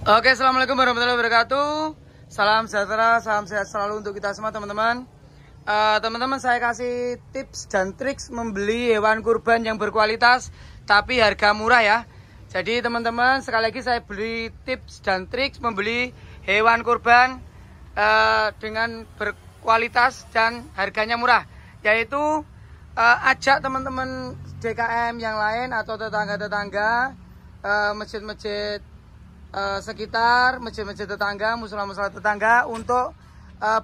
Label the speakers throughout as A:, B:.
A: Oke, assalamualaikum warahmatullahi wabarakatuh. Salam sejahtera, salam sehat selalu untuk kita semua teman-teman. Teman-teman, saya kasih tips dan triks membeli hewan kurban yang berkualitas tapi harga murah ya. Jadi teman-teman, sekali lagi saya beri tips dan triks membeli hewan kurban dengan berkualitas dan harganya murah. Yaitu ajak teman-teman DKM yang lain atau tetangga-tetangga, masjid-masjid sekitar, masjid-masjid tetangga, musola-musola tetangga untuk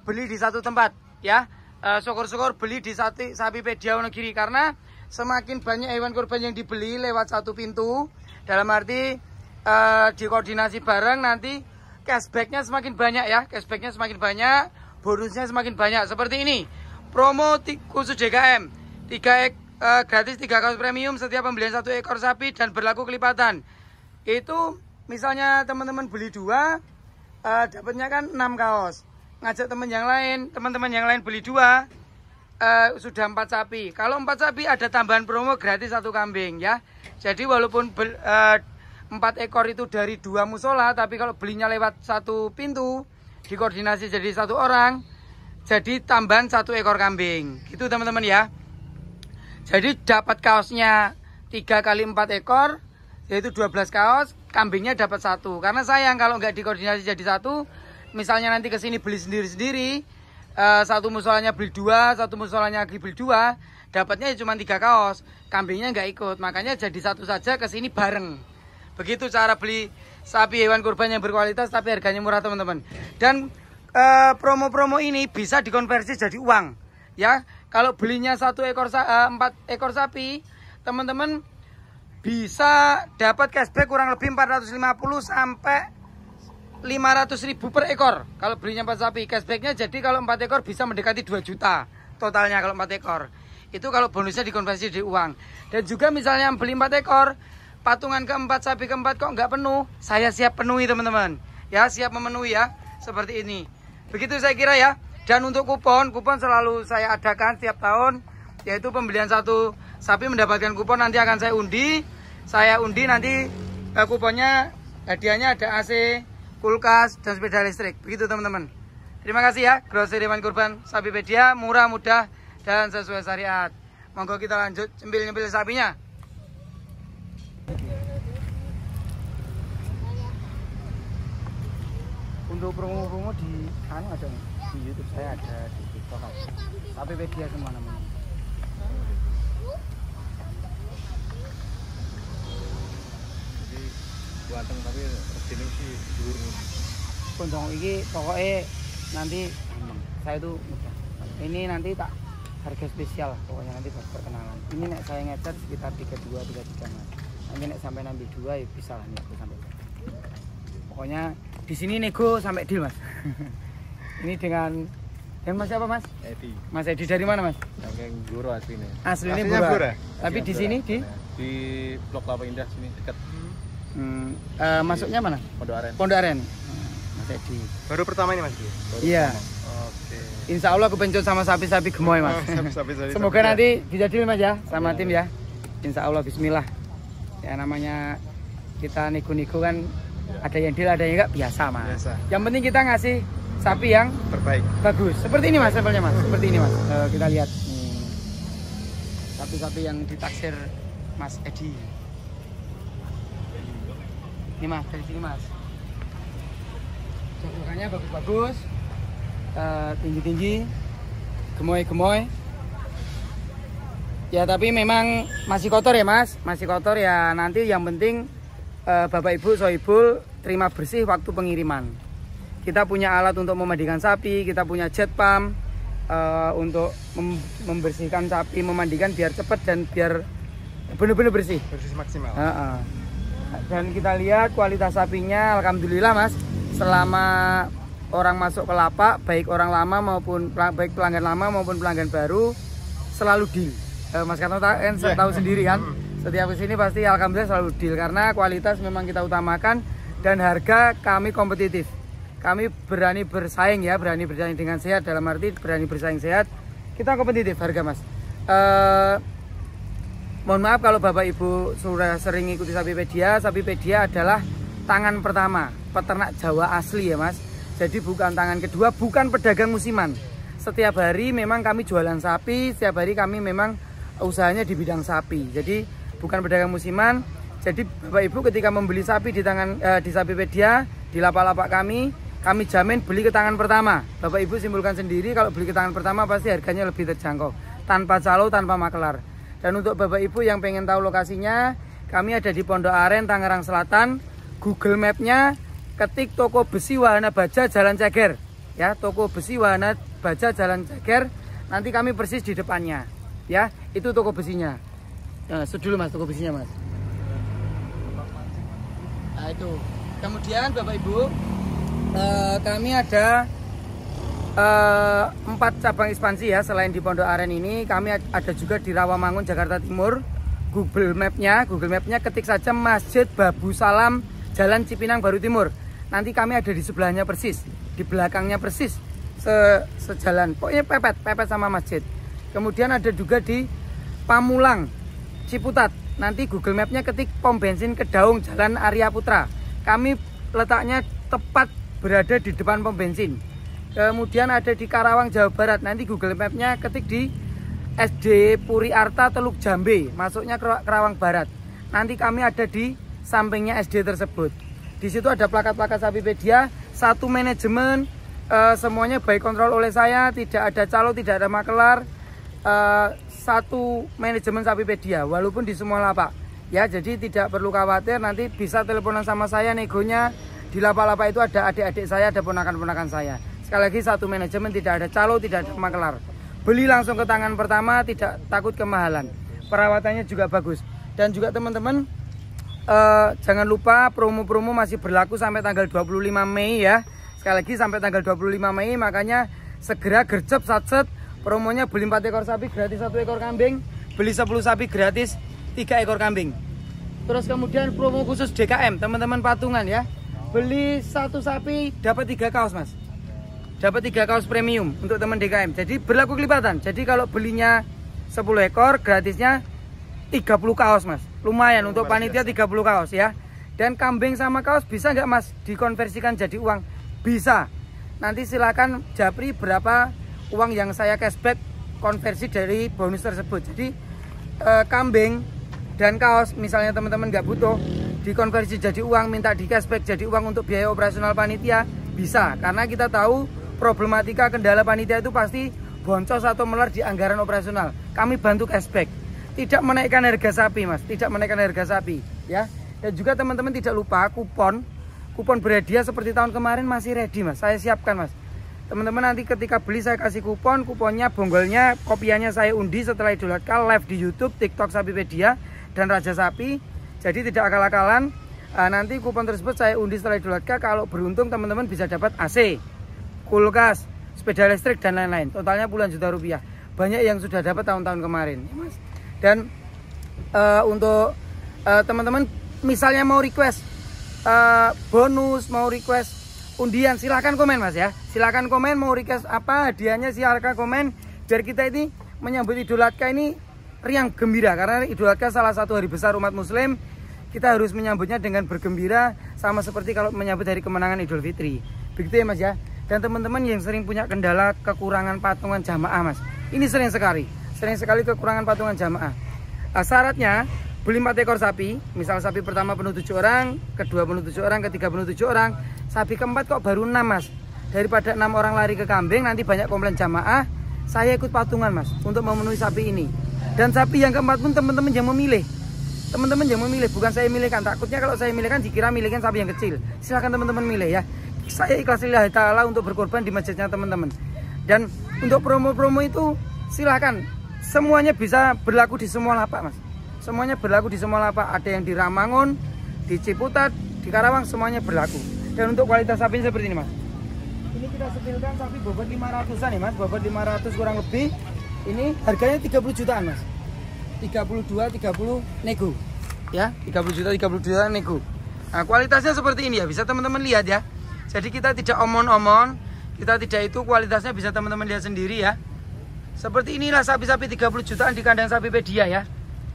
A: beli di satu tempat ya. Syukur-syukur beli di Sapipedia Wonogiri, karena semakin banyak hewan kurban yang dibeli lewat satu pintu, dalam arti dikoordinasi bareng, nanti cashbacknya semakin banyak ya, cashbacknya semakin banyak, bonusnya semakin banyak. Seperti ini promo khusus DKM, gratis 3 kaos premium setiap pembelian 1 ekor sapi dan berlaku kelipatan. Itu misalnya teman-teman beli 2, dapatnya kan 6 kaos. Ngajak teman-teman yang lain beli 2, sudah 4 sapi. Kalau 4 sapi ada tambahan promo gratis 1 kambing ya. Jadi walaupun 4 ekor itu dari 2 musola, tapi kalau belinya lewat satu pintu, dikoordinasi jadi 1 orang, jadi tambahan 1 ekor kambing. Gitu teman-teman ya. Jadi dapat kaosnya 3 kali 4 ekor, yaitu 12 kaos, kambingnya dapat 1. Karena sayang kalau nggak dikoordinasi jadi 1, misalnya nanti kesini beli sendiri-sendiri, satu musolanya beli 2, satu musolanya lagi beli 2, dapatnya cuma 3 kaos, kambingnya nggak ikut. Makanya jadi 1 saja, kesini bareng. Begitu cara beli sapi hewan kurban yang berkualitas tapi harganya murah teman-teman. Dan promo-promo ini bisa dikonversi jadi uang ya. Kalau belinya 4 ekor sapi, teman-teman bisa dapat cashback kurang lebih 450 sampai 500.000 per ekor. Kalau belinya 4 sapi, cashbacknya jadi kalau 4 ekor bisa mendekati 2 juta totalnya kalau 4 ekor. Itu kalau bonusnya dikonversi jadi uang. Dan juga misalnya beli 4 ekor, patungan keempat, sapi keempat kok nggak penuh, saya siap penuhi teman-teman ya, siap memenuhi ya, seperti ini. Begitu saya kira ya. Dan untuk kupon selalu saya adakan setiap tahun, yaitu pembelian 1 sapi mendapatkan kupon, nanti akan saya undi. Saya undi nanti kuponnya, hadiahnya ada AC, kulkas, dan sepeda listrik. Begitu teman-teman. Terima kasih ya. Grosir hewan kurban Sapipedia, murah, mudah, dan sesuai syariat. Monggo kita lanjut nyempil-nyempil sapinya. Untuk promo-promo di ada di YouTube saya, ada di TikTok ada. Sapipedia semua namanya.
B: Ganteng tapi resine sih dhuwur.
A: Kondong iki pokoknya nanti saya itu mudah. Ini nanti tak harga spesial pokoknya, nanti buat perkenalan. Ini nek saya ngecat sekitar 32 33 Mas. Nanti nek sampai nambah 2 ya bisa lah nego sampai. Pokoknya di sini nego sampai deal Mas. Ini dengan Mas siapa Mas?
B: Edi.
A: Mas Edi dari mana Mas?
B: Saking Goro aslinya.
A: Aslinya Bura. Tapi di sini di
B: Blok Kelapa Indah sini dekat.
A: Masuknya mana?
B: Pondok Aren.
A: Pondok Aren. Mas Edi.
B: Baru pertama ini Mas?
A: Iya.
B: Oke.
A: Insya Allah kepencet sama sapi-sapi gemoy Mas. Semoga nanti bisa deal Mas ya sama tim ya. Insya Allah, Bismillah. Ya namanya kita nego-nego kan, ada yang deal ada yang enggak, biasa Mas. Biasa. Yang penting kita ngasih sapi yang
B: terbaik, bagus.
A: Seperti ini Mas, sampelnya Mas. Seperti ini Mas. Kita lihat sapi-sapi yang ditaksir Mas Edi. Ini Mas, dari sini Mas. Bentukannya bagus-bagus, tinggi-tinggi, gemoy-gemoy. Ya tapi memang masih kotor ya Mas, masih kotor ya. Nanti yang penting Bapak Ibu Sohibul terima bersih waktu pengiriman. Kita punya alat untuk memandikan sapi, kita punya jet pump untuk membersihkan sapi, memandikan biar cepat dan biar benar-benar bersih.
B: Bersih maksimal.
A: Dan kita lihat kualitas sapinya, alhamdulillah Mas. Selama orang masuk ke lapak, baik orang lama maupun baik pelanggan lama maupun pelanggan baru, selalu deal. Mas Karno kan tahu sendiri kan. Setiap kesini pasti alhamdulillah selalu deal, karena kualitas memang kita utamakan dan harga kami kompetitif. Kami berani bersaing ya, berani bersaing dengan sehat, dalam arti berani bersaing sehat. Kita kompetitif harga Mas. Mohon maaf kalau Bapak Ibu sudah sering ikuti Sapipedia. Sapipedia adalah tangan pertama, peternak Jawa asli ya Mas. Jadi bukan tangan kedua, bukan pedagang musiman. Setiap hari memang kami jualan sapi, setiap hari kami memang usahanya di bidang sapi. Jadi bukan pedagang musiman. Jadi Bapak Ibu ketika membeli sapi di di Sapipedia, di lapak-lapak kami jamin beli ke tangan pertama. Bapak Ibu simpulkan sendiri kalau beli ke tangan pertama pasti harganya lebih terjangkau, tanpa calo, tanpa makelar. Dan untuk Bapak Ibu yang pengen tahu lokasinya, kami ada di Pondok Aren, Tangerang Selatan. Google Map-nya ketik Toko Besi Wahana Baja Jalan Ceger. Ya, Toko Besi Wahana Baja Jalan Ceger. Nanti kami persis di depannya. Ya, itu toko besinya. Nah, dulu Mas, toko besinya Mas. Nah, itu. Kemudian Bapak Ibu, kami ada 4 cabang ekspansi ya. Selain di Pondok Aren ini, kami ada juga di Rawamangun, Jakarta Timur. Google Map-nya ketik saja Masjid Babu Salam, Jalan Cipinang Baru Timur. Nanti kami ada di sebelahnya persis, di belakangnya persis, sejalan. Pokoknya pepet sama masjid. Kemudian ada juga di Pamulang, Ciputat. Nanti Google Map-nya ketik pom bensin Kedaung, Jalan Arya Putra. Kami letaknya tepat berada di depan pom bensin. Kemudian ada di Karawang, Jawa Barat. Nanti Google Map-nya ketik di SD Puri Arta, Teluk Jambe, masuknya Karawang Barat. Nanti kami ada di sampingnya SD tersebut. Di situ ada plakat-plakat Sapipedia, satu manajemen, semuanya baik kontrol oleh saya, tidak ada calo, tidak ada makelar. Satu manajemen Sapipedia, walaupun di semua lapak. Ya, jadi tidak perlu khawatir, nanti bisa teleponan sama saya, negonya. Di lapak-lapak itu ada adik-adik saya, ada ponakan-ponakan saya. Sekali lagi satu manajemen, tidak ada calo, tidak ada makelar. Beli langsung ke tangan pertama, tidak takut kemahalan. Perawatannya juga bagus. Dan juga teman-teman, jangan lupa promo-promo masih berlaku sampai tanggal 25 Mei ya. Sekali lagi sampai tanggal 25 Mei, makanya segera gercep satset. Promonya beli 4 ekor sapi gratis 1 ekor kambing, beli 10 sapi gratis 3 ekor kambing. Terus kemudian promo khusus DKM, teman-teman patungan ya. Beli 1 sapi dapat 3 kaos Mas. Dapat 3 kaos premium untuk teman DKM. Jadi berlaku kelipatan. Jadi kalau belinya 10 ekor gratisnya 30 kaos Mas. Lumayan untuk panitia 30 kaos ya. Dan kambing sama kaos bisa nggak Mas dikonversikan jadi uang? Bisa. Nanti silakan japri berapa uang yang saya cashback konversi dari bonus tersebut. Jadi kambing dan kaos misalnya teman-teman nggak butuh dikonversi jadi uang, minta di cashback jadi uang untuk biaya operasional panitia, bisa. Karena kita tahu problematika kendala panitia itu pasti boncos atau melar di anggaran operasional. Kami bantu cashback, tidak menaikkan harga sapi Mas, tidak menaikkan harga sapi ya. Dan juga teman-teman tidak lupa kupon berhadiah seperti tahun kemarin masih ready Mas, saya siapkan Mas. Teman-teman nanti ketika beli saya kasih kuponnya, bonggolnya, kopiannya saya undi setelah Idul Adha live di YouTube, TikTok Sapipedia dan Raja Sapi. Jadi tidak akal-akalan. Nanti kupon tersebut saya undi setelah Idul Adha. Kalau beruntung teman-teman bisa dapat AC, kulkas, sepeda listrik dan lain-lain. Totalnya puluhan juta rupiah. Banyak yang sudah dapat tahun-tahun kemarin, Mas. Dan untuk teman-teman misalnya mau request bonus, mau request undian, silahkan komen Mas ya. Silahkan komen mau request apa hadiahnya, silahkan komen biar kita ini menyambut Idul Adha ini riang gembira. Karena Idul Adha salah satu hari besar umat muslim, kita harus menyambutnya dengan bergembira, sama seperti kalau menyambut hari kemenangan Idul Fitri. Begitu ya Mas ya. Dan teman-teman yang sering punya kendala kekurangan patungan jamaah Mas, ini sering sekali kekurangan patungan jamaah. Syaratnya beli 4 ekor sapi, misal sapi pertama penuh 7 orang, kedua penuh 7 orang, ketiga penuh 7 orang, sapi keempat kok baru 6 Mas. Daripada 6 orang lari ke kambing, nanti banyak komplain jamaah, saya ikut patungan Mas untuk memenuhi sapi ini. Dan sapi yang keempat pun teman-teman yang memilih. Teman-teman yang memilih, bukan saya milihkan. Takutnya kalau saya milihkan dikira milihkan sapi yang kecil. Silahkan teman-teman milih ya. Saya ikhlas lillahi ta'ala untuk berkorban di masjidnya teman-teman. Dan untuk promo-promo itu silahkan. Semuanya bisa berlaku di semua lapak Mas. Semuanya berlaku di semua lapak. Ada yang di Ramangun, di Ciputat, di Karawang, semuanya berlaku. Dan untuk kualitas sapinya seperti ini Mas. Ini kita setilkan sapi bobot 500-an ya Mas. Bobot 500 kurang lebih. Ini harganya 30 jutaan Mas. 32, 30 nego. Ya, 30 juta nego. Nah, kualitasnya seperti ini ya. Bisa teman-teman lihat ya. Jadi kita tidak omon-omon. Kita tidak itu, kualitasnya bisa teman-teman lihat sendiri ya. Seperti inilah sapi-sapi 30 jutaan di kandang Sapipedia ya.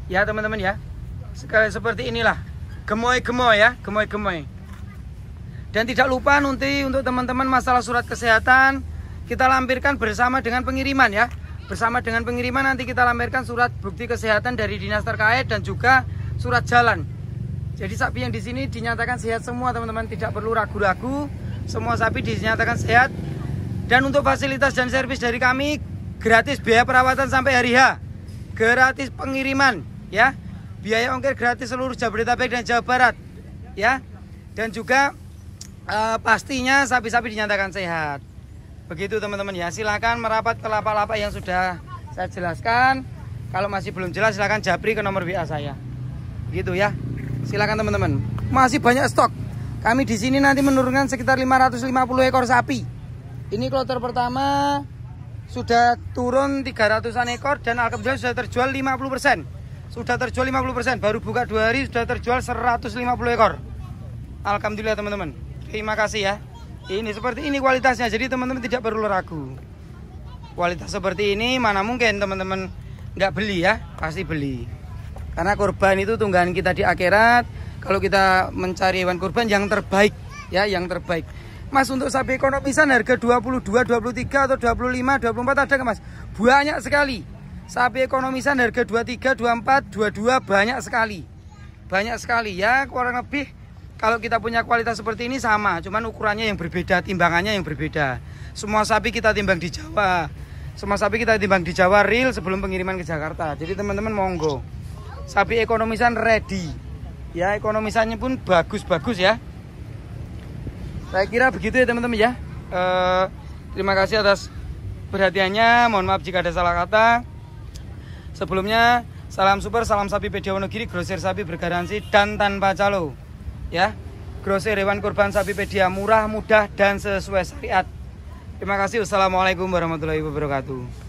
A: Ya teman-teman ya. Seperti inilah. Gemoy-gemoy ya, gemoy-gemoy. Dan tidak lupa nanti untuk teman-teman masalah surat kesehatan kita lampirkan bersama dengan pengiriman ya. Bersama dengan pengiriman nanti kita lampirkan surat bukti kesehatan dari dinas terkait dan juga surat jalan. Jadi sapi yang di sini dinyatakan sehat semua teman-teman, tidak perlu ragu-ragu. Semua sapi dinyatakan sehat. Dan untuk fasilitas dan servis dari kami gratis biaya perawatan sampai hari H. Gratis pengiriman ya. Biaya ongkir gratis seluruh Jabodetabek dan Jawa Barat ya. Dan juga pastinya sapi-sapi dinyatakan sehat. Begitu teman-teman ya. Silakan merapat ke lapak-lapak yang sudah saya jelaskan. Kalau masih belum jelas silakan japri ke nomor WA saya. Begitu ya. Silakan teman-teman. Masih banyak stok. Kami di sini nanti menurunkan sekitar 550 ekor sapi. Ini kloter pertama sudah turun 300-an ekor dan alhamdulillah sudah terjual 50%. Sudah terjual 50%. Baru buka 2 hari sudah terjual 150 ekor. Alhamdulillah teman-teman. Terima kasih ya. Ini seperti ini kualitasnya. Jadi teman-teman tidak perlu ragu. Kualitas seperti ini mana mungkin teman-teman nggak beli ya. Pasti beli. Karena kurban itu tunggangan kita di akhirat. Kalau kita mencari hewan kurban yang terbaik ya, yang terbaik. Mas untuk sapi ekonomisan harga 22, 23 atau 25, 24 ada nggak Mas? Banyak sekali. Sapi ekonomisan harga 23, 24, 22 banyak sekali. Banyak sekali ya, kurang lebih kalau kita punya kualitas seperti ini sama, cuman ukurannya yang berbeda, timbangannya yang berbeda. Semua sapi kita timbang di Jawa. Semua sapi kita timbang di Jawa real sebelum pengiriman ke Jakarta. Jadi teman-teman monggo. Sapi ekonomisan ready. Ya, ekonomisannya pun bagus-bagus ya. Saya kira begitu ya teman-teman ya. Terima kasih atas perhatiannya. Mohon maaf jika ada salah kata. Sebelumnya salam super, salam sapi PD Wonogiri, grosir sapi bergaransi dan tanpa calo. Ya, grosir hewan kurban sapi pedia murah, mudah dan sesuai syariat. Terima kasih. Wassalamualaikum warahmatullahi wabarakatuh.